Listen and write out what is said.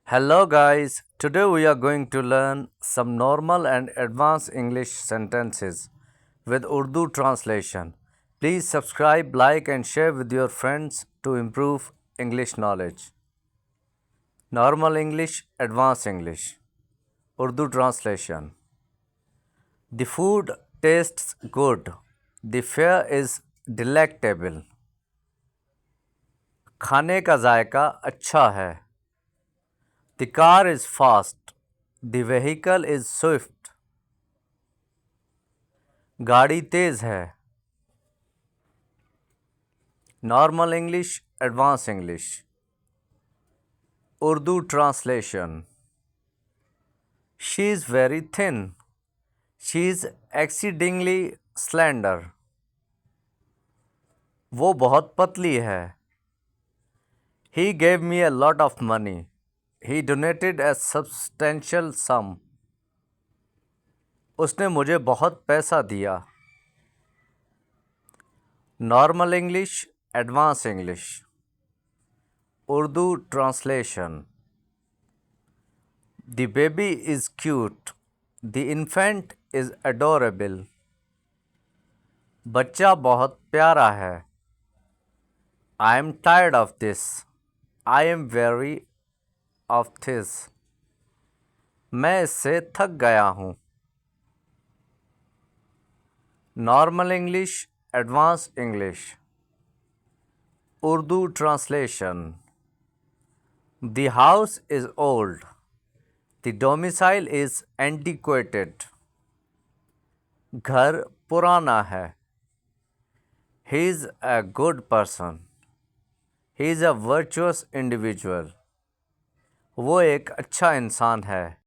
Hello, guys. Today we are going to learn some normal and advanced English sentences with Urdu translation. Please subscribe, like, and share with your friends to improve English knowledge. Normal English, Advanced English. Urdu translation. The food tastes good. The fare is delectable. खाने का जायका अच्छा है. The car is fast. The vehicle is swift. गाड़ी तेज है. Normal English, Advanced English. Urdu translation. She is very thin. She is exceedingly slender. वो बहुत पतली है. He gave me a lot of money. He donated a substantial sum. उसने मुझे बहुत पैसा दिया. Normal English, Advanced English. Urdu translation. The baby is cute. The infant is adorable. बच्चा बहुत प्यारा है. I am tired of this. I am weary of this. मैं इससे थक गया हूँ. Normal English, Advanced English. Urdu translation. The house is old. The domicile is antiquated. घर पुराना है. He is a good person. He is a virtuous individual. वो एक अच्छा इंसान है.